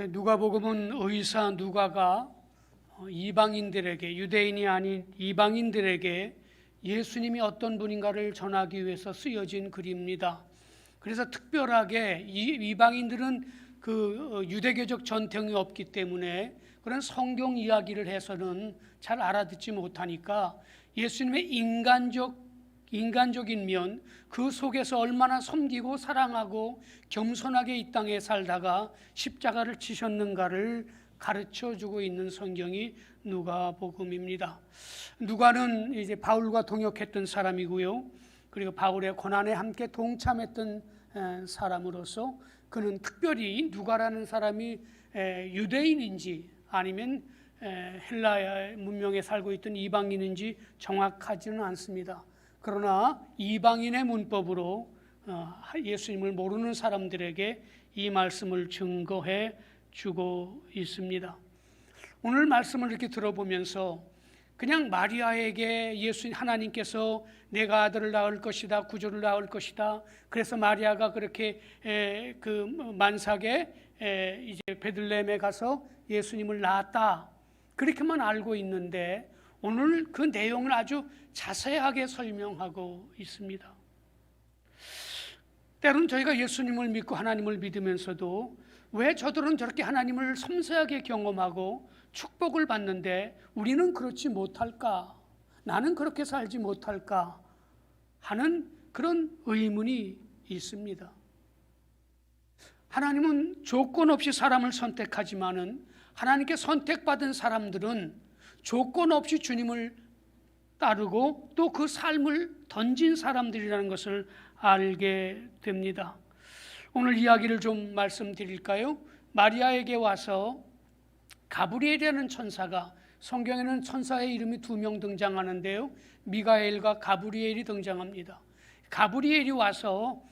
누가복음은 의사 누가가 이방인들에게, 유대인이 아닌 이방인들에게 예수님이 어떤 분인가를 전하기 위해서 쓰여진 글입니다. 그래서 특별하게 이방인들은 그 유대교적 전통이 없기 때문에 그런 성경 이야기를 해서는 잘 알아듣지 못하니까 예수님의 인간적인 면, 그 속에서 얼마나 섬기고 사랑하고 겸손하게 이 땅에 살다가 십자가를 지셨는가를 가르쳐주고 있는 성경이 누가복음입니다. 누가는 이제 바울과 동역했던 사람이고요. 그리고 바울의 고난에 함께 동참했던 사람으로서 그는 특별히 누가라는 사람이 유대인인지 아니면 헬라 문명에 살고 있던 이방인인지 정확하지는 않습니다. 그러나 이방인의 문법으로 예수님을 모르는 사람들에게 이 말씀을 증거해 주고 있습니다. 오늘 말씀을 이렇게 들어보면서 그냥 마리아에게 하나님께서 내가 아들을 낳을 것이다, 구주를 낳을 것이다, 그래서 마리아가 그렇게 그 만삭에 이제 베들레헴에 가서 예수님을 낳았다, 그렇게만 알고 있는데 오늘 그 내용을 아주 자세하게 설명하고 있습니다. 때로는 저희가 예수님을 믿고 하나님을 믿으면서도 왜 저들은 저렇게 하나님을 섬세하게 경험하고 축복을 받는데 우리는 그렇지 못할까? 나는 그렇게 살지 못할까? 하는 그런 의문이 있습니다. 하나님은 조건 없이 사람을 선택하지만은 하나님께 선택받은 사람들은 조건 없이 주님을 따르고 또 그 삶을 던진 사람들이라는 것을 알게 됩니다. 오늘 이야기를 좀 말씀드릴까요? 마리아에게 와서 가브리엘이라는 천사가, 성경에는 천사의 이름이 2명 등장하는데요, 미가엘과 가브리엘이 등장합니다. 가브리엘이 와서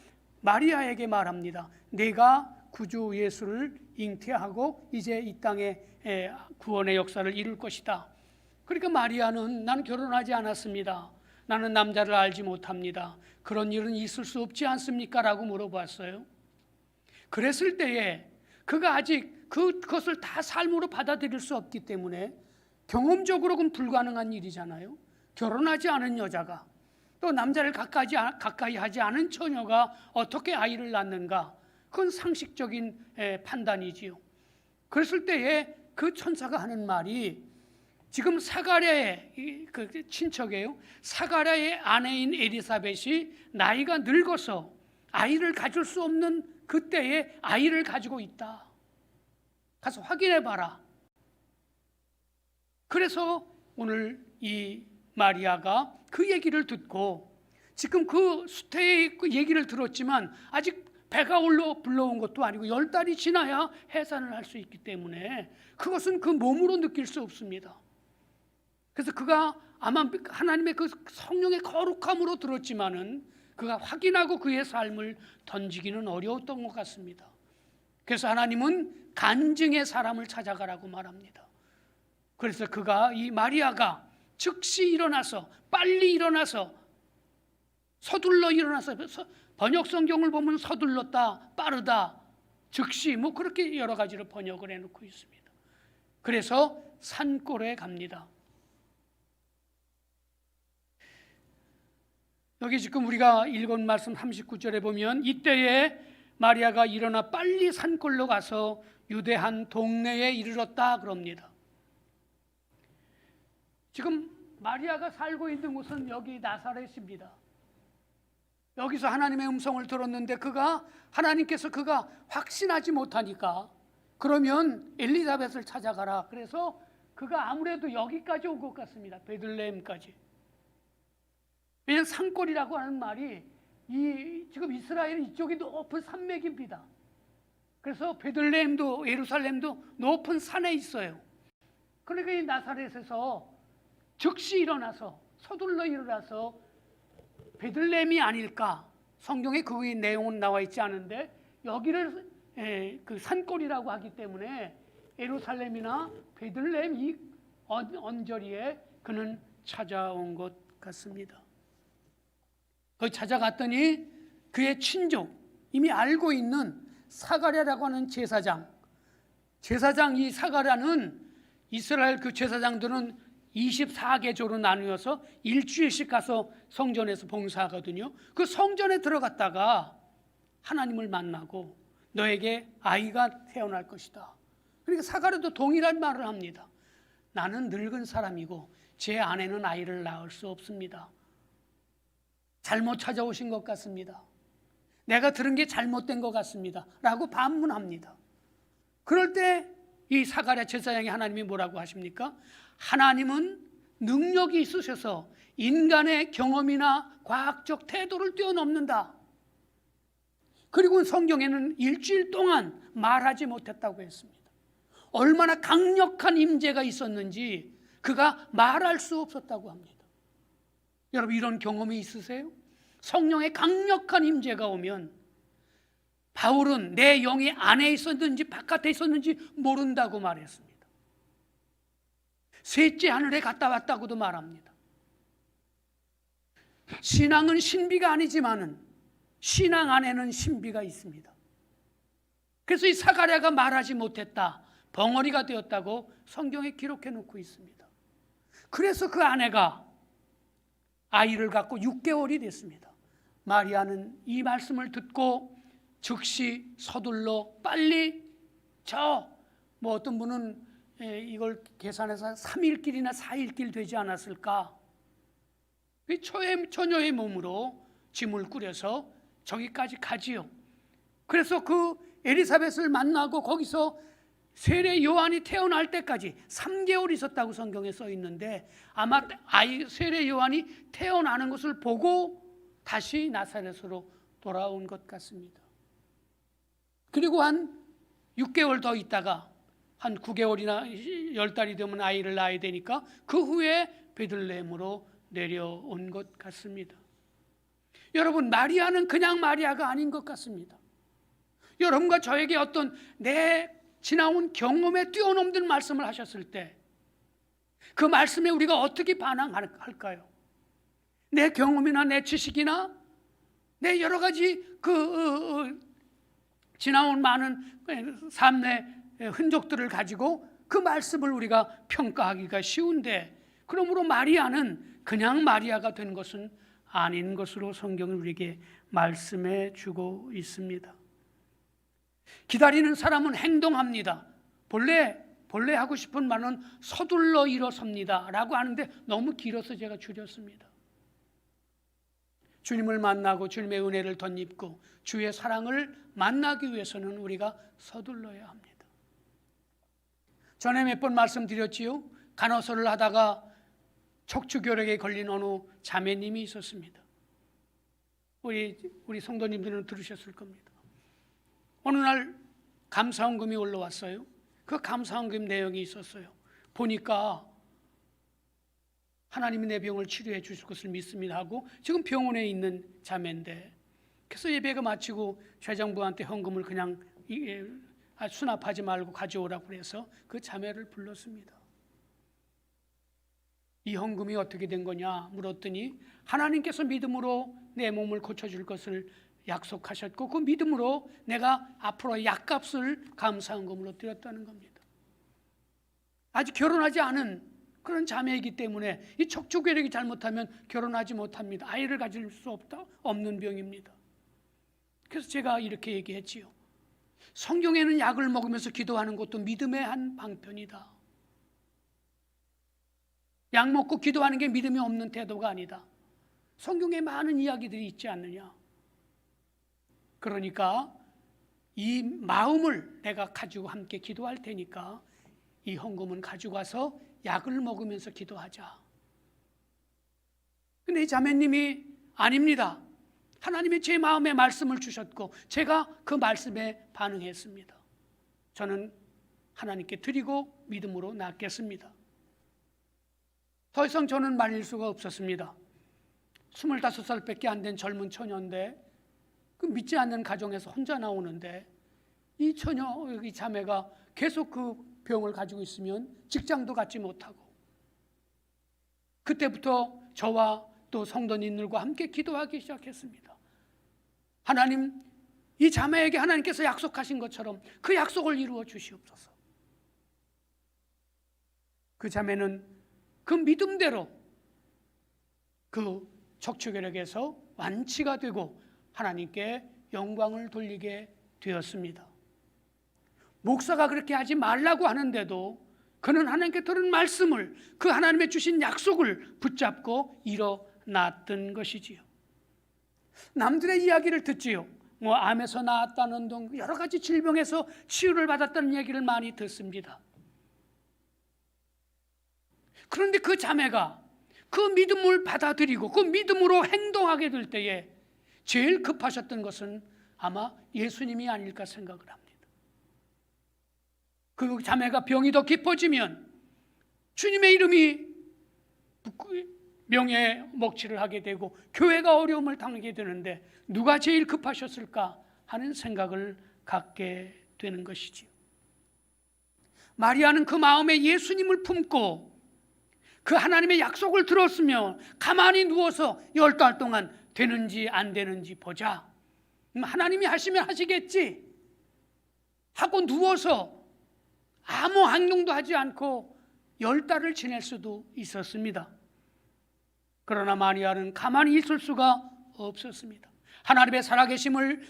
마리아에게 말합니다. 내가 구주 예수를 잉태하고 이제 이 땅에 구원의 역사를 이룰 것이다. 그러니까 마리아는 나는 결혼하지 않았습니다. 나는 남자를 알지 못합니다. 그런 일은 있을 수 없지 않습니까? 라고 물어봤어요. 그랬을 때에 그가 아직 그것을 다 삶으로 받아들일 수 없기 때문에 경험적으로는 불가능한 일이잖아요. 결혼하지 않은 여자가 또 남자를 가까이 하지 않은 처녀가 어떻게 아이를 낳는가? 그건 상식적인 판단이지요. 그랬을 때에 그 천사가 하는 말이, 지금 사가랴의 그 친척이에요. 사가랴의 아내인 엘리사벳이 나이가 늙어서 아이를 가질 수 없는 그때에 아이를 가지고 있다. 가서 확인해 봐라. 그래서 오늘 이 마리아가 그 얘기를 듣고, 지금 그 수태의 그 얘기를 들었지만 아직 배가 불러온 것도 아니고 10달이 지나야 해산을 할 수 있기 때문에 그것은 그 몸으로 느낄 수 없습니다. 그래서 그가 아마 하나님의 그 성령의 거룩함으로 들었지만은 그가 확인하고 그의 삶을 던지기는 어려웠던 것 같습니다. 그래서 하나님은 간증의 사람을 찾아가라고 말합니다. 그래서 그가, 이 마리아가 즉시 일어나서, 빨리 일어나서, 서둘러 일어나서, 번역 성경을 보면 서둘렀다, 빠르다, 즉시, 뭐 그렇게 여러 가지로 번역을 해놓고 있습니다. 그래서 산골에 갑니다. 여기 지금 우리가 읽은 말씀 39절에 보면 이때에 마리아가 일어나 빨리 산골로 가서 유대 한 동네에 이르렀다 그럽니다. 지금 마리아가 살고 있는 곳은 여기 나사렛입니다. 여기서 하나님의 음성을 들었는데 하나님께서 그가 확신하지 못하니까 그러면 엘리사벳을 찾아가라. 그래서 그가 아무래도 여기까지 온 것 같습니다. 베들레헴까지. 왜냐하면 산골이라고 하는 말이 지금 이스라엘 이쪽이 높은 산맥입니다. 그래서 베들레헴도 예루살렘도 높은 산에 있어요. 그러니까 이 나사렛에서 즉시 일어나서, 서둘러 일어나서 베들레헴이 아닐까. 성경에 그 내용은 나와 있지 않은데 여기를 그 산골이라고 하기 때문에 예루살렘이나 베들레헴 이 언저리에 그는 찾아온 것 같습니다. 거기 찾아갔더니 그의 친족, 이미 알고 있는 사가랴라고 하는 제사장, 제사장 이 사가랴는 이스라엘 그 제사장들은 24개조로 나누어서 일주일씩 가서 성전에서 봉사하거든요. 그 성전에 들어갔다가 하나님을 만나고 너에게 아이가 태어날 것이다. 그러니까 사가랴도 동일한 말을 합니다. 나는 늙은 사람이고 제 아내는 아이를 낳을 수 없습니다. 잘못 찾아오신 것 같습니다. 내가 들은 게 잘못된 것 같습니다. 라고 반문합니다. 그럴 때 이 사가랴 제사장이 하나님이 뭐라고 하십니까? 하나님은 능력이 있으셔서 인간의 경험이나 과학적 태도를 뛰어넘는다. 그리고 성경에는 일주일 동안 말하지 못했다고 했습니다. 얼마나 강력한 임재가 있었는지 그가 말할 수 없었다고 합니다. 여러분, 이런 경험이 있으세요? 성령의 강력한 임재가 오면 바울은 내 영이 안에 있었는지 바깥에 있었는지 모른다고 말했습니다. 셋째 하늘에 갔다 왔다고도 말합니다. 신앙은 신비가 아니지만은 신앙 안에는 신비가 있습니다. 그래서 이 사가랴가 말하지 못했다, 벙어리가 되었다고 성경에 기록해 놓고 있습니다. 그래서 그 아내가 아이를 갖고 6개월이 됐습니다. 마리아는 이 말씀을 듣고 즉시 서둘러 빨리 어떤 분은 이걸 계산해서 3일길이나 4일길 되지 않았을까? 처녀의 몸으로 짐을 꾸려서 저기까지 가지요. 그래서 그 엘리사벳을 만나고 거기서 세례 요한이 태어날 때까지 3개월 있었다고 성경에 써 있는데 아마 세례 요한이 태어나는 것을 보고 다시 나사렛으로 돌아온 것 같습니다. 그리고 한 6개월 더 있다가 한 9개월이나 10달이 되면 아이를 낳아야 되니까 그 후에 베들레헴으로 내려온 것 같습니다. 여러분, 마리아는 그냥 마리아가 아닌 것 같습니다. 여러분과 저에게 어떤 내 지나온 경험에 뛰어넘는 말씀을 하셨을 때 그 말씀에 우리가 어떻게 반응할까요? 내 경험이나 내 지식이나 내 여러 가지 지나온 많은 삶의 흔적들을 가지고 그 말씀을 우리가 평가하기가 쉬운데, 그러므로 마리아는 그냥 마리아가 된 것은 아닌 것으로 성경은 우리에게 말씀해 주고 있습니다. 기다리는 사람은 행동합니다. 본래 하고 싶은 말은 서둘러 일어섭니다 라고 하는데 너무 길어서 제가 줄였습니다. 주님을 만나고 주님의 은혜를 덧입고 주의 사랑을 만나기 위해서는 우리가 서둘러야 합니다. 전에 몇 번 말씀드렸지요. 간호사를 하다가 척추결핵에 걸린 어느 자매님이 있었습니다. 우리 성도님들은 들으셨을 겁니다. 어느 날 감사헌금이 올라왔어요. 그 감사헌금 내용이 있었어요. 보니까 하나님이 내 병을 치료해 주실 것을 믿습니다 하고 지금 병원에 있는 자매인데, 그래서 예배가 마치고 재정부한테 헌금을 그냥 수납하지 말고 가져오라고 그래서 그 자매를 불렀습니다. 이 헌금이 어떻게 된 거냐 물었더니 하나님께서 믿음으로 내 몸을 고쳐줄 것을 약속하셨고 그 믿음으로 내가 앞으로 약값을 감사헌금으로 드렸다는 겁니다. 아직 결혼하지 않은 그런 자매이기 때문에 이 척추결핵이 잘못하면 결혼하지 못합니다. 아이를 가질 수 없는 병입니다. 그래서 제가 이렇게 얘기했지요. 성경에는 약을 먹으면서 기도하는 것도 믿음의 한 방편이다. 약 먹고 기도하는 게 믿음이 없는 태도가 아니다. 성경에 많은 이야기들이 있지 않느냐. 그러니까 이 마음을 내가 가지고 함께 기도할 테니까 이 헌금은 가지고 와서 약을 먹으면서 기도하자. 근데 이 자매님이 아닙니다. 하나님이 제 마음에 말씀을 주셨고 제가 그 말씀에 반응했습니다. 저는 하나님께 드리고 믿음으로 낫겠습니다. 더 이상 저는 말릴 수가 없었습니다. 25살밖에 안 된 젊은 처녀인데 그 믿지 않는 가정에서 혼자 나오는데 이 자매가 계속 그 병을 가지고 있으면 직장도 갖지 못하고, 그때부터 저와 또 성도님들과 함께 기도하기 시작했습니다. 하나님, 이 자매에게 하나님께서 약속하신 것처럼 그 약속을 이루어 주시옵소서. 그 자매는 그 믿음대로 그 척추결핵에서 완치가 되고 하나님께 영광을 돌리게 되었습니다. 목사가 그렇게 하지 말라고 하는데도 그는 하나님께 들은 말씀을, 그 하나님의 주신 약속을 붙잡고 일어났던 것이지요. 남들의 이야기를 듣지요. 뭐 암에서 나았다는 등 여러 가지 질병에서 치유를 받았다는 얘기를 많이 듣습니다. 그런데 그 자매가 그 믿음을 받아들이고 그 믿음으로 행동하게 될 때에 제일 급하셨던 것은 아마 예수님이 아닐까 생각을 합니다. 그 자매가 병이 더 깊어지면 주님의 이름이 명예 먹칠을 하게 되고 교회가 어려움을 당하게 되는데 누가 제일 급하셨을까 하는 생각을 갖게 되는 것이지요. 마리아는 그 마음에 예수님을 품고 그 하나님의 약속을 들었으며 가만히 누워서 10달 동안 되는지 안 되는지 보자. 하나님이 하시면 하시겠지 하고 누워서 아무 행동도 하지 않고 10달을 지낼 수도 있었습니다. 그러나 마리아는 가만히 있을 수가 없었습니다. 하나님의 살아계심을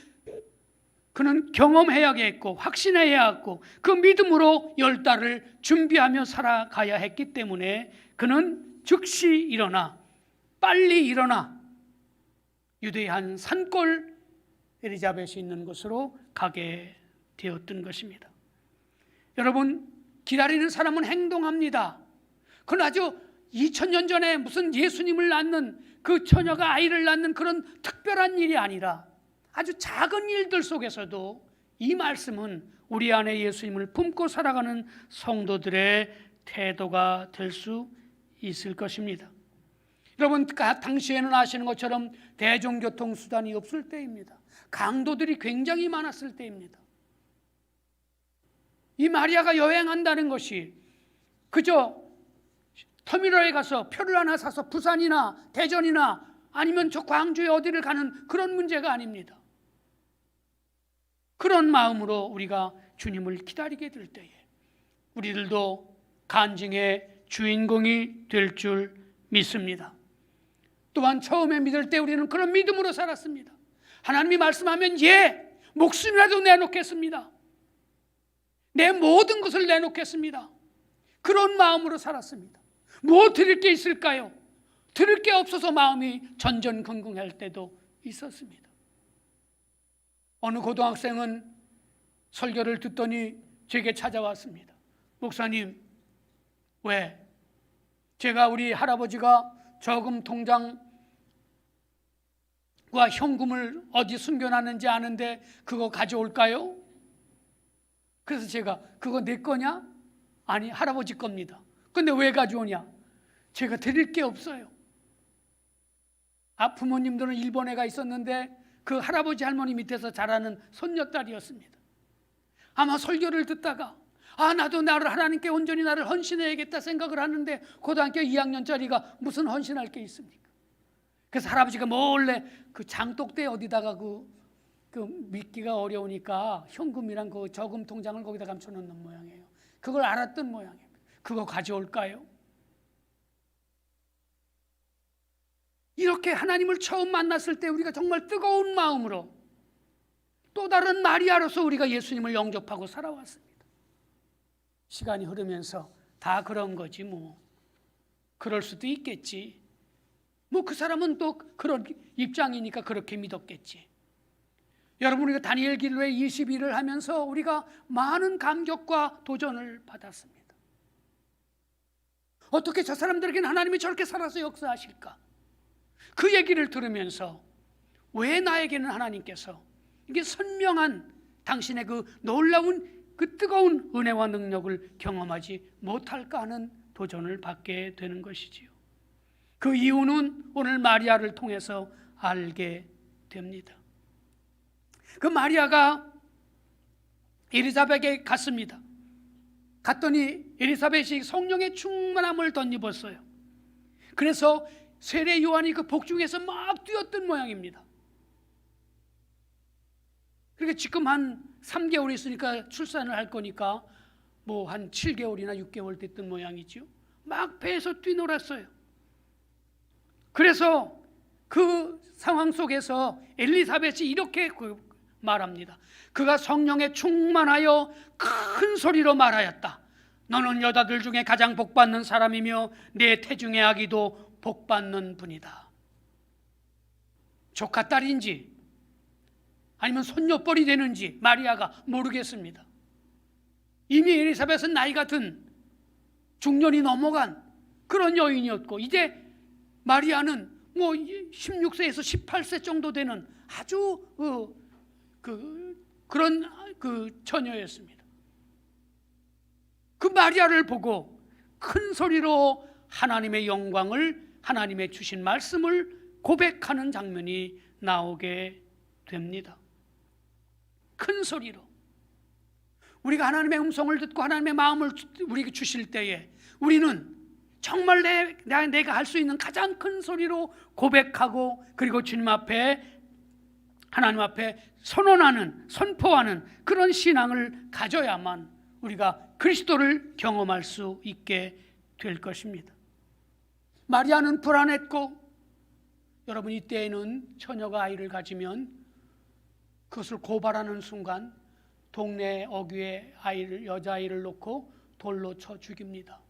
그는 경험해야겠고 확신해야 했고 그 믿음으로 10달을 준비하며 살아가야 했기 때문에 그는 즉시 일어나 빨리 일어나 유대의 한 산골 엘리자벳이 있는 곳으로 가게 되었던 것입니다. 여러분, 기다리는 사람은 행동합니다. 그건 아주 2000년 전에 무슨 예수님을 낳는 그 처녀가 아이를 낳는 그런 특별한 일이 아니라 아주 작은 일들 속에서도 이 말씀은 우리 안에 예수님을 품고 살아가는 성도들의 태도가 될 수 있을 것입니다. 여러분, 당시에는 아시는 것처럼 대중교통수단이 없을 때입니다. 강도들이 굉장히 많았을 때입니다. 이 마리아가 여행한다는 것이 그저 터미널에 가서 표를 하나 사서 부산이나 대전이나 아니면 저 광주에 어디를 가는 그런 문제가 아닙니다. 그런 마음으로 우리가 주님을 기다리게 될 때에 우리들도 간증의 주인공이 될 줄 믿습니다. 또한 처음에 믿을 때 우리는 그런 믿음으로 살았습니다. 하나님이 말씀하면 예, 목숨이라도 내놓겠습니다. 내 모든 것을 내놓겠습니다. 그런 마음으로 살았습니다. 뭐 드릴 게 있을까요? 드릴 게 없어서 마음이 전전긍긍할 때도 있었습니다. 어느 고등학생은 설교를 듣더니 제게 찾아왔습니다. 목사님, 왜? 제가 우리 할아버지가 저금 통장과 현금을 어디 숨겨놨는지 아는데 그거 가져올까요? 그래서 제가 그거 내 거냐? 아니, 할아버지 겁니다. 근데 왜 가져오냐? 제가 드릴 게 없어요. 부모님들은 일본에 가 있었는데 그 할아버지 할머니 밑에서 자라는 손녀딸이었습니다. 아마 설교를 듣다가 나도 나를 하나님께 온전히 나를 헌신해야겠다 생각을 하는데 고등학교 2학년짜리가 무슨 헌신할 게 있습니까? 그래서 할아버지가 몰래 그 장독대 어디다가 그 믿기가 어려우니까 현금이랑 그 저금 통장을 거기다 감춰놓는 모양이에요. 그걸 알았던 모양이에요. 그거 가져올까요? 이렇게 하나님을 처음 만났을 때 우리가 정말 뜨거운 마음으로 또 다른 마리아로서 우리가 예수님을 영접하고 살아왔습니다. 시간이 흐르면서 다 그런 거지 뭐. 그럴 수도 있겠지. 뭐 그 사람은 또 그런 입장이니까 그렇게 믿었겠지. 여러분, 우리가 다니엘 길로의 20일을 하면서 우리가 많은 감격과 도전을 받았습니다. 어떻게 저 사람들에게는 하나님이 저렇게 살아서 역사하실까? 그 얘기를 들으면서 왜 나에게는 하나님께서 이게 선명한 당신의 그 놀라운 그 뜨거운 은혜와 능력을 경험하지 못할까 하는 도전을 받게 되는 것이지요. 그 이유는 오늘 마리아를 통해서 알게 됩니다. 그 마리아가 엘리사벳에게 갔습니다. 갔더니 엘리사벳이 성령의 충만함을 덧입었어요. 그래서 세례 요한이 그 복중에서 막 뛰었던 모양입니다. 그러니까 지금 한 3개월 있으니까 출산을 할 거니까 뭐 한 7개월이나 6개월 됐던 모양이죠. 막 배에서 뛰놀았어요. 그래서 그 상황 속에서 엘리사벳이 이렇게 말합니다. 그가 성령에 충만하여 큰 소리로 말하였다. 너는 여자들 중에 가장 복받는 사람이며 내 태중의 아기도 복받는 분이다. 조카 딸인지 아니면 손녀뻘이 되는지 마리아가 모르겠습니다. 이미 엘리사벳은 나이가 든 중년이 넘어간 그런 여인이었고, 이제 마리아는 뭐 16세에서 18세 정도 되는 아주 그런 처녀였습니다. 그 마리아를 보고 큰 소리로 하나님의 영광을, 하나님의 주신 말씀을 고백하는 장면이 나오게 됩니다. 큰 소리로. 우리가 하나님의 음성을 듣고 하나님의 마음을 우리에게 주실 때에 우리는 정말 내가 할 수 있는 가장 큰 소리로 고백하고, 그리고 주님 앞에, 하나님 앞에 선포하는 그런 신앙을 가져야만 우리가 그리스도를 경험할 수 있게 될 것입니다. 마리아는 불안했고, 여러분 이때에는 처녀가 아이를 가지면 그것을 고발하는 순간 동네 어귀에 여자아이를 놓고 돌로 쳐 죽입니다.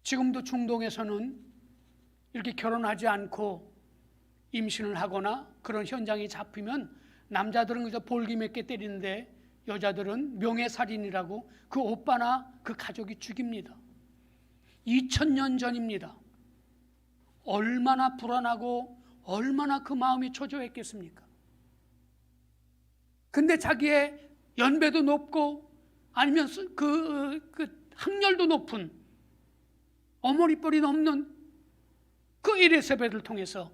지금도 중동에서는 이렇게 결혼하지 않고 임신을 하거나 그런 현장이 잡히면 남자들은 그저 볼기 몇 개 때리는데 여자들은 명예살인이라고 그 오빠나 그 가족이 죽입니다. 2000년 전입니다. 얼마나 불안하고 얼마나 그 마음이 초조했겠습니까? 근데 자기의 연배도 높고 아니면 그 학렬도 높은 어머니뻘이 넘는 그 엘리사벳을 통해서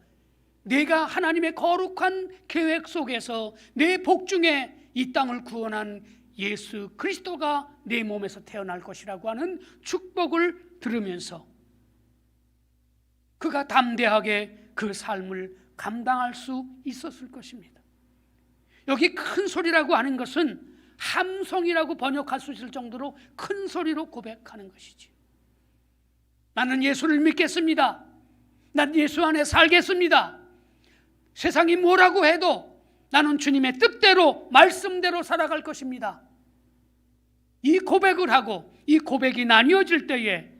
내가 하나님의 거룩한 계획 속에서 내 복중에 이 땅을 구원한 예수 그리스도가 내 몸에서 태어날 것이라고 하는 축복을 들으면서 그가 담대하게 그 삶을 감당할 수 있었을 것입니다. 여기 큰 소리라고 하는 것은 함성이라고 번역할 수 있을 정도로 큰 소리로 고백하는 것이지. 나는 예수를 믿겠습니다. 난 예수 안에 살겠습니다. 세상이 뭐라고 해도 나는 주님의 뜻대로, 말씀대로 살아갈 것입니다. 이 고백을 하고 이 고백이 나뉘어질 때에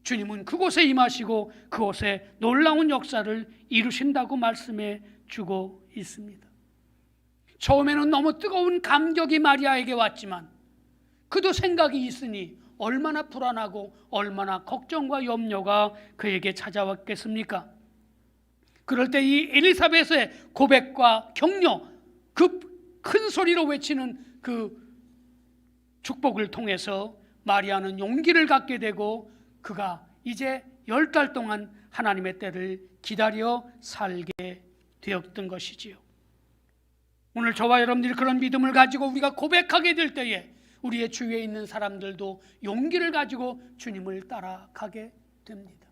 주님은 그곳에 임하시고 그곳에 놀라운 역사를 이루신다고 말씀해 주고 있습니다. 처음에는 너무 뜨거운 감격이 마리아에게 왔지만 그도 생각이 있으니 얼마나 불안하고 얼마나 걱정과 염려가 그에게 찾아왔겠습니까? 그럴 때 이 엘리사벳의 고백과 격려, 그 큰 소리로 외치는 그 축복을 통해서 마리아는 용기를 갖게 되고 그가 이제 10달 동안 하나님의 때를 기다려 살게 되었던 것이지요. 오늘 저와 여러분들이 그런 믿음을 가지고 우리가 고백하게 될 때에 우리의 주위에 있는 사람들도 용기를 가지고 주님을 따라가게 됩니다.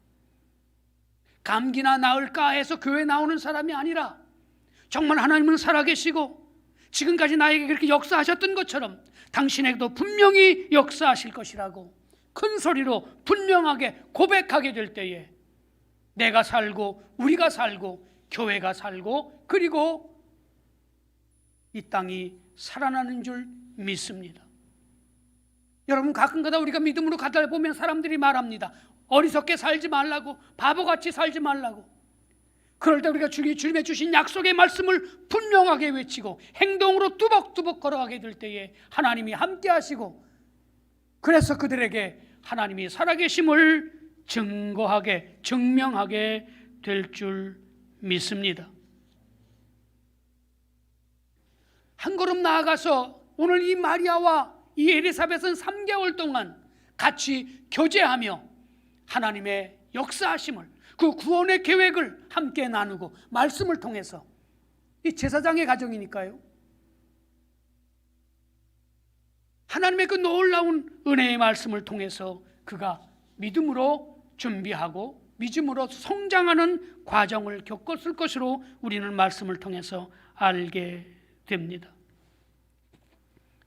감기나 나을까 해서 교회에 나오는 사람이 아니라 정말 하나님은 살아계시고 지금까지 나에게 그렇게 역사하셨던 것처럼 당신에게도 분명히 역사하실 것이라고 큰 소리로 분명하게 고백하게 될 때에 내가 살고 우리가 살고 교회가 살고 그리고 이 땅이 살아나는 줄 믿습니다. 여러분 가끔가다 우리가 믿음으로 가다 보면 사람들이 말합니다. 어리석게 살지 말라고, 바보같이 살지 말라고. 그럴 때 우리가 주님의 주신 약속의 말씀을 분명하게 외치고 행동으로 뚜벅뚜벅 걸어가게 될 때에 하나님이 함께 하시고 그래서 그들에게 하나님이 살아계심을 증명하게 될 줄 믿습니다. 한 걸음 나아가서 오늘 이 마리아와 이 엘리사벳은 3개월 동안 같이 교제하며 하나님의 역사하심을, 그 구원의 계획을 함께 나누고 말씀을 통해서, 이 제사장의 가정이니까요, 하나님의 그 놀라운 은혜의 말씀을 통해서 그가 믿음으로 준비하고 믿음으로 성장하는 과정을 겪었을 것으로 우리는 말씀을 통해서 알게 됩니다.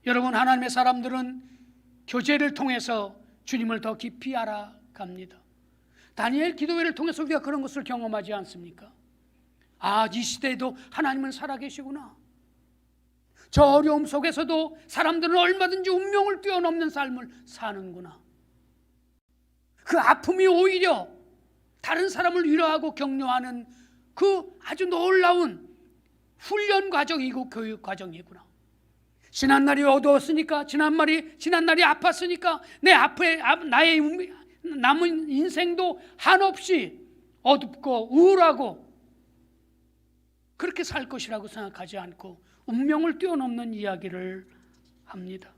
여러분, 하나님의 사람들은 교제를 통해서 주님을 더 깊이 알아갑니다. 다니엘 기도회를 통해서 우리가 그런 것을 경험하지 않습니까? 아, 이 시대에도 하나님은 살아계시구나. 저 어려움 속에서도 사람들은 얼마든지 운명을 뛰어넘는 삶을 사는구나. 그 아픔이 오히려 다른 사람을 위로하고 격려하는 그 아주 놀라운 훈련 과정이고 교육 과정이구나. 지난날이 어두웠으니까, 지난날이 아팠으니까 내 앞에 나의 남은 인생도 한없이 어둡고 우울하고 그렇게 살 것이라고 생각하지 않고 운명을 뛰어넘는 이야기를 합니다.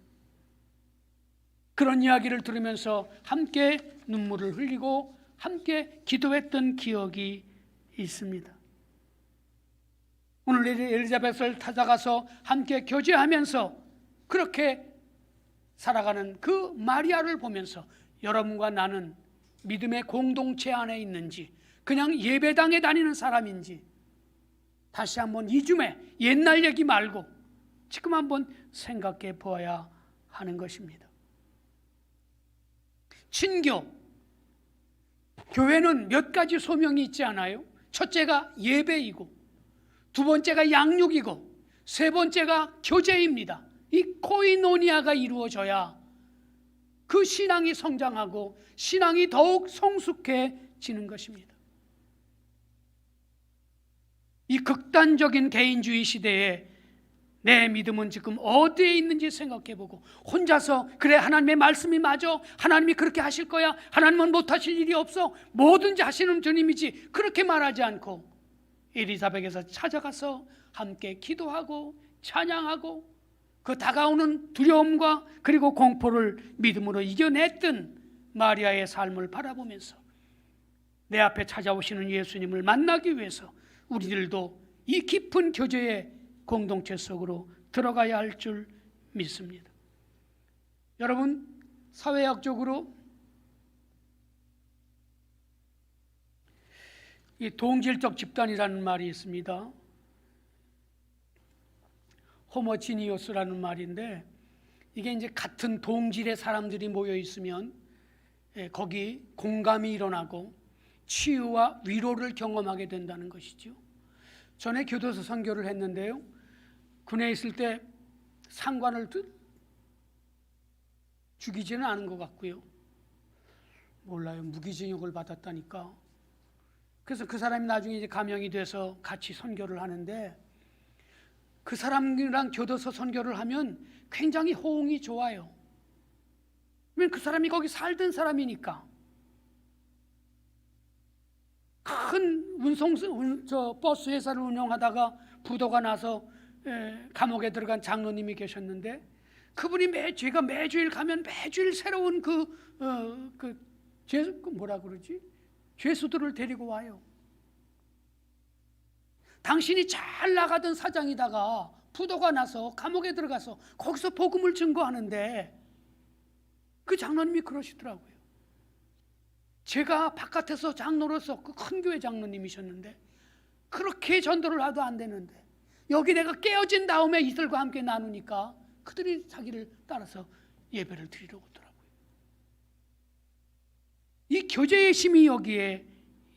그런 이야기를 들으면서 함께 눈물을 흘리고 함께 기도했던 기억이 있습니다. 오늘 엘리자벳을 찾아가서 함께 교제하면서 그렇게 살아가는 그 마리아를 보면서 여러분과 나는 믿음의 공동체 안에 있는지, 그냥 예배당에 다니는 사람인지 다시 한번 이 줌에 옛날 얘기 말고 지금 한번 생각해 보아야 하는 것입니다. 친교, 교회는 몇 가지 소명이 있지 않아요? 첫째가 예배이고, 두 번째가 양육이고, 세 번째가 교제입니다. 이 코이노니아가 이루어져야 그 신앙이 성장하고 신앙이 더욱 성숙해지는 것입니다. 이 극단적인 개인주의 시대에 내 믿음은 지금 어디에 있는지 생각해보고, 혼자서 그래 하나님의 말씀이 맞아, 하나님이 그렇게 하실 거야, 하나님은 못하실 일이 없어, 뭐든지 하시는 주님이지, 그렇게 말하지 않고 엘리사벳에서 찾아가서 함께 기도하고 찬양하고 그 다가오는 두려움과 그리고 공포를 믿음으로 이겨냈던 마리아의 삶을 바라보면서 내 앞에 찾아오시는 예수님을 만나기 위해서 우리들도 이 깊은 교제의 공동체 속으로 들어가야 할 줄 믿습니다. 여러분, 사회학적으로 이 동질적 집단이라는 말이 있습니다. 호모지니어스라는 말인데, 이게 이제 같은 동질의 사람들이 모여 있으면 거기 공감이 일어나고 치유와 위로를 경험하게 된다는 것이죠. 전에 교도소 선교를 했는데요, 군에 있을 때 상관을 죽이지는 않은 것 같고요, 몰라요, 무기징역을 받았다니까. 그래서 그 사람이 나중에 이제 감형이 돼서 같이 선교를 하는데, 그 사람이랑 교도소 선교를 하면 굉장히 호응이 좋아요. 왜냐면 그 사람이 거기 살던 사람이니까. 큰 버스 회사를 운영하다가 부도가 나서 감옥에 들어간 장로님이 계셨는데, 그분이 제가 매주일 가면 매주일 새로운 죄수들을 데리고 와요. 당신이 잘 나가던 사장이다가 부도가 나서 감옥에 들어가서 거기서 복음을 증거하는데, 그 장로님이 그러시더라고요. 제가 바깥에서 장로로서 그 큰 교회 장로님이셨는데 그렇게 전도를 해도 안 되는데, 여기 내가 깨어진 다음에 이들과 함께 나누니까 그들이 자기를 따라서 예배를 드리러 오더라고요. 이 교제의 힘이 여기에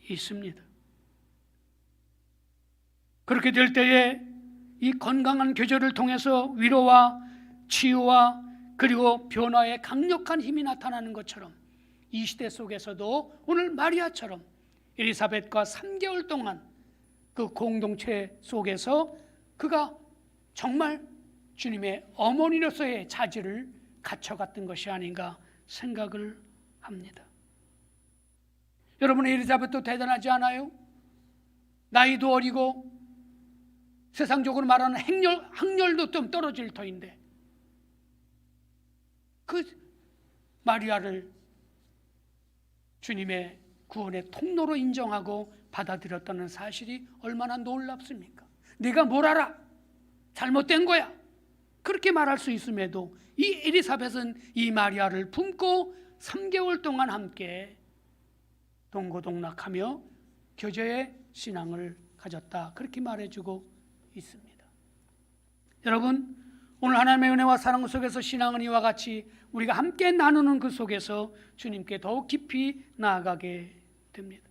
있습니다. 그렇게 될 때에 이 건강한 교제를 통해서 위로와 치유와 그리고 변화의 강력한 힘이 나타나는 것처럼, 이 시대 속에서도 오늘 마리아처럼 엘리사벳과 3개월 동안 그 공동체 속에서 그가 정말 주님의 어머니로서의 자질을 갖춰갔던 것이 아닌가 생각을 합니다. 여러분, 엘리사벳도 대단하지 않아요? 나이도 어리고 세상적으로 말하는 학렬도 좀 떨어질 터인데, 그 마리아를 주님의 구원의 통로로 인정하고 받아들였다는 사실이 얼마나 놀랍습니까? 네가 뭘 알아? 잘못된 거야. 그렇게 말할 수 있음에도 이 엘리사벳은 이 마리아를 품고 3개월 동안 함께 동고동락하며 교제의 신앙을 가졌다, 그렇게 말해주고 있습니다. 여러분, 오늘 하나님의 은혜와 사랑 속에서 신앙은 이와 같이 우리가 함께 나누는 그 속에서 주님께 더욱 깊이 나아가게 됩니다.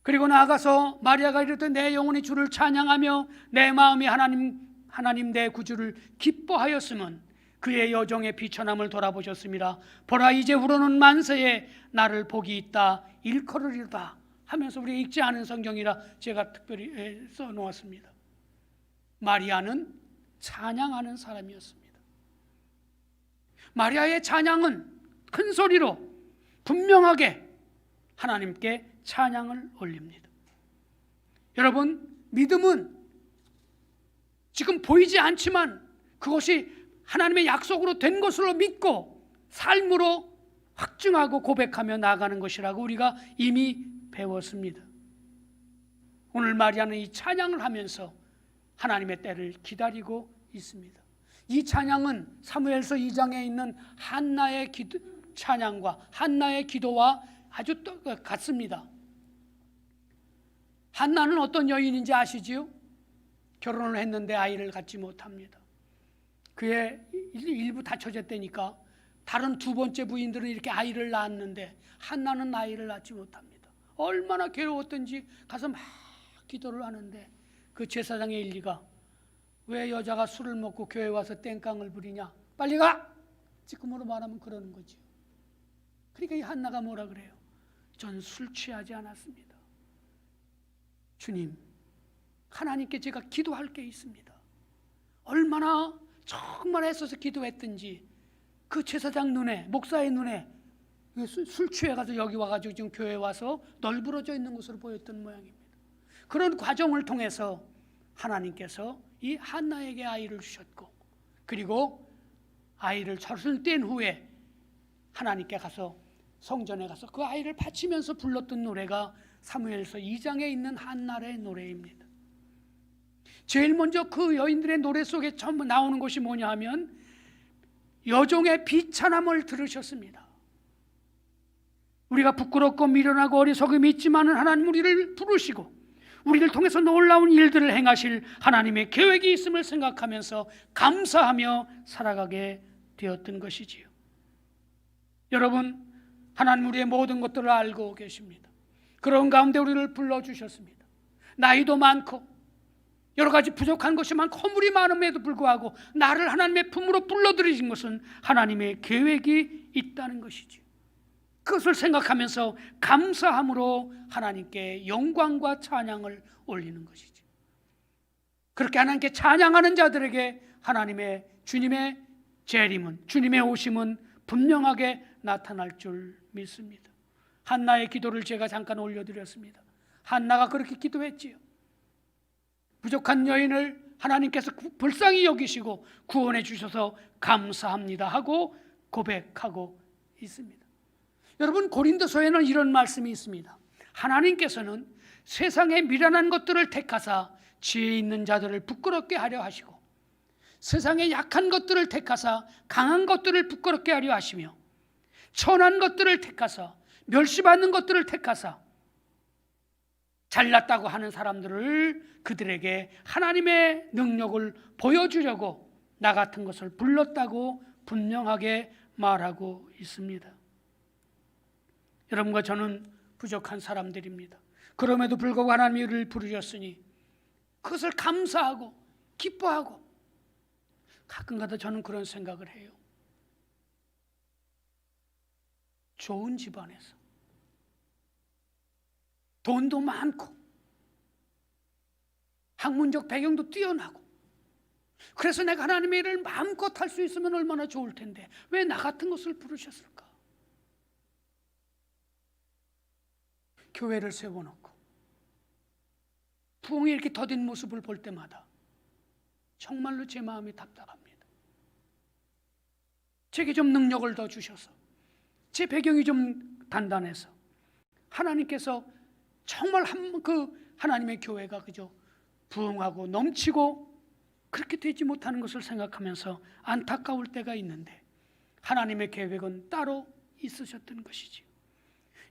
그리고 나아가서 마리아가 이르되 내 영혼이 주를 찬양하며 내 마음이 하나님 내 구주를 기뻐하였으면 그의 여종의 비천함을 돌아보셨습니다. 보라 이제 우러는 만세에 나를 복이 있다 일컬으리로다 하면서 우리가 읽지 않은 성경이라 제가 특별히 써놓았습니다. 마리아는 찬양하는 사람이었습니다. 마리아의 찬양은 큰 소리로 분명하게 하나님께 찬양을 올립니다. 여러분, 믿음은 지금 보이지 않지만 그것이 하나님의 약속으로 된 것으로 믿고 삶으로 확증하고 고백하며 나아가는 것이라고 우리가 이미 배웠습니다. 오늘 마리아는 이 찬양을 하면서 하나님의 때를 기다리고 있습니다. 이 찬양은 사무엘서 2장에 있는 한나의 찬양과 한나의 기도와 아주 같습니다. 한나는 어떤 여인인지 아시지요? 결혼을 했는데 아이를 갖지 못합니다. 그의 일부 다쳐졌다니까 다른 두 번째 부인들은 이렇게 아이를 낳았는데 한나는 아이를 낳지 못합니다. 얼마나 괴로웠던지 가서 막 기도를 하는데 그 제사장의 엘리가 왜 여자가 술을 먹고 교회 와서 땡깡을 부리냐, 빨리 가! 지금으로 말하면 그러는 거죠. 그러니까 이 한나가 뭐라 그래요? 전 술 취하지 않았습니다. 주님, 하나님께 제가 기도할 게 있습니다. 얼마나 정말 애써서 기도했든지 그 제사장 눈에, 목사의 눈에 술 취해가지고 여기 와가지고 지금 교회에 와서 널브러져 있는 것으로 보였던 모양입니다. 그런 과정을 통해서 하나님께서 이 한나에게 아이를 주셨고, 그리고 아이를 젖을 뗀 후에 하나님께 가서 성전에 가서 그 아이를 바치면서 불렀던 노래가 사무엘서 2장에 있는 한나의 노래입니다. 제일 먼저 그 여인들의 노래 속에 전부 나오는 것이 뭐냐 하면 여종의 비천함을 들으셨습니다. 우리가 부끄럽고 미련하고 어리석음이 있지만 하나님 우리를 부르시고 우리를 통해서 놀라운 일들을 행하실 하나님의 계획이 있음을 생각하면서 감사하며 살아가게 되었던 것이지요. 여러분, 하나님 우리의 모든 것들을 알고 계십니다. 그런 가운데 우리를 불러주셨습니다. 나이도 많고 여러 가지 부족한 것이 많고 허물이 많음에도 불구하고 나를 하나님의 품으로 불러들이신 것은 하나님의 계획이 있다는 것이죠. 그것을 생각하면서 감사함으로 하나님께 영광과 찬양을 올리는 것이죠. 그렇게 하나님께 찬양하는 자들에게 하나님의 주님의 재림은, 주님의 오심은 분명하게 나타날 줄 믿습니다. 한나의 기도를 제가 잠깐 올려드렸습니다. 한나가 그렇게 기도했지요. 부족한 여인을 하나님께서 불쌍히 여기시고 구원해 주셔서 감사합니다 하고 고백하고 있습니다. 여러분, 고린도서에는 이런 말씀이 있습니다. 하나님께서는 세상의 미련한 것들을 택하사 지혜 있는 자들을 부끄럽게 하려 하시고 세상의 약한 것들을 택하사 강한 것들을 부끄럽게 하려 하시며 천한 것들을 택하사 멸시받는 것들을 택하사 잘났다고 하는 사람들을 그들에게 하나님의 능력을 보여주려고 나 같은 것을 불렀다고 분명하게 말하고 있습니다. 여러분과 저는 부족한 사람들입니다. 그럼에도 불구하고 하나님이 우리를 부르셨으니 그것을 감사하고 기뻐하고, 가끔가다 저는 그런 생각을 해요. 좋은 집안에서 돈도 많고 학문적 배경도 뛰어나고 그래서 내가 하나님의 일을 마음껏 할 수 있으면 얼마나 좋을 텐데 왜 나 같은 것을 부르셨을까? 교회를 세워놓고 부흥이 이렇게 더딘 모습을 볼 때마다 정말로 제 마음이 답답합니다. 제게 좀 능력을 더 주셔서 제 배경이 좀 단단해서 하나님께서 정말 하나님의 교회가 그저 부흥하고 넘치고 그렇게 되지 못하는 것을 생각하면서 안타까울 때가 있는데 하나님의 계획은 따로 있으셨던 것이지요.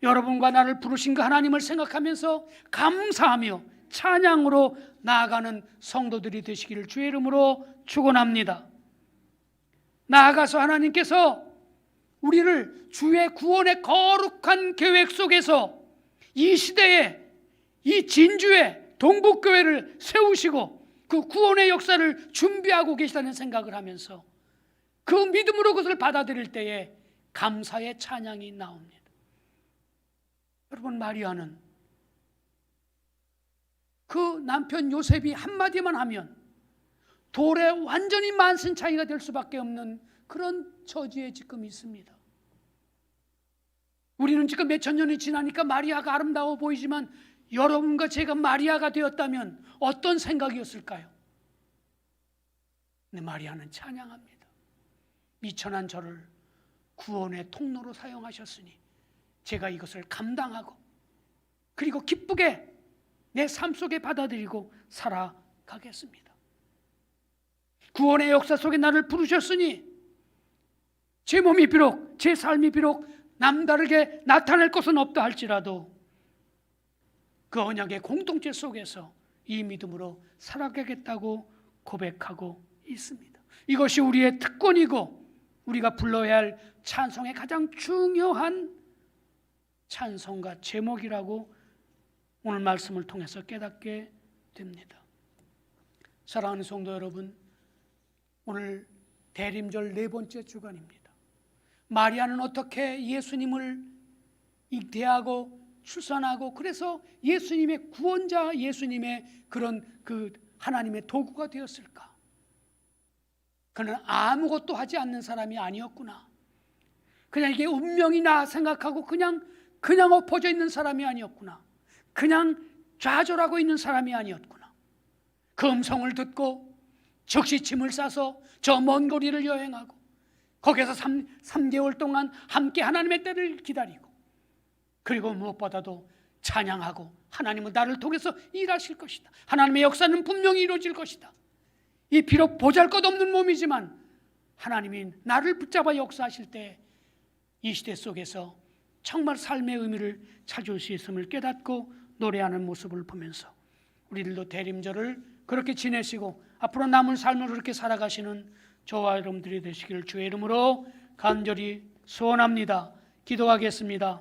여러분과 나를 부르신 그 하나님을 생각하면서 감사하며 찬양으로 나아가는 성도들이 되시기를 주의 이름으로 축원합니다. 나아가서 하나님께서 우리를 주의 구원의 거룩한 계획 속에서 이 시대에 이 진주의 동북교회를 세우시고 그 구원의 역사를 준비하고 계시다는 생각을 하면서 그 믿음으로 그것을 받아들일 때에 감사의 찬양이 나옵니다. 여러분, 마리아는 그 남편 요셉이 한마디만 하면 돌에 완전히 만신창이가 될 수밖에 없는 그런 처지에 지금 있습니다. 우리는 지금 몇천 년이 지나니까 마리아가 아름다워 보이지만 여러분과 제가 마리아가 되었다면 어떤 생각이었을까요? 근데 마리아는 찬양합니다. 미천한 저를 구원의 통로로 사용하셨으니 제가 이것을 감당하고 그리고 기쁘게 내 삶 속에 받아들이고 살아가겠습니다. 구원의 역사 속에 나를 부르셨으니 제 몸이 비록 제 삶이 비록 남다르게 나타날 것은 없다 할지라도 그 언약의 공동체 속에서 이 믿음으로 살아가겠다고 고백하고 있습니다. 이것이 우리의 특권이고 우리가 불러야 할 찬송의 가장 중요한 찬송가 제목이라고 오늘 말씀을 통해서 깨닫게 됩니다. 사랑하는 성도 여러분, 오늘 대림절 네 번째 주간입니다. 마리아는 어떻게 예수님을 잉태하고 출산하고 그래서 예수님의 구원자, 예수님의 그런 그 하나님의 도구가 되었을까? 그는 아무것도 하지 않는 사람이 아니었구나. 그냥 이게 운명이나 생각하고 그냥 엎어져 있는 사람이 아니었구나. 그냥 좌절하고 있는 사람이 아니었구나. 그 음성을 듣고 즉시 짐을 싸서 저 먼 거리를 여행하고 거기에서 3개월 동안 함께 하나님의 때를 기다리고 그리고 무엇보다도 찬양하고 하나님은 나를 통해서 일하실 것이다. 하나님의 역사는 분명히 이루어질 것이다. 이 비록 보잘것없는 몸이지만 하나님이 나를 붙잡아 역사하실 때 이 시대 속에서 정말 삶의 의미를 찾을 수 있음을 깨닫고 노래하는 모습을 보면서 우리들도 대림절을 그렇게 지내시고 앞으로 남은 삶을 그렇게 살아가시는 저와 여러분들이 되시기를 주의 이름으로 간절히 소원합니다. 기도하겠습니다.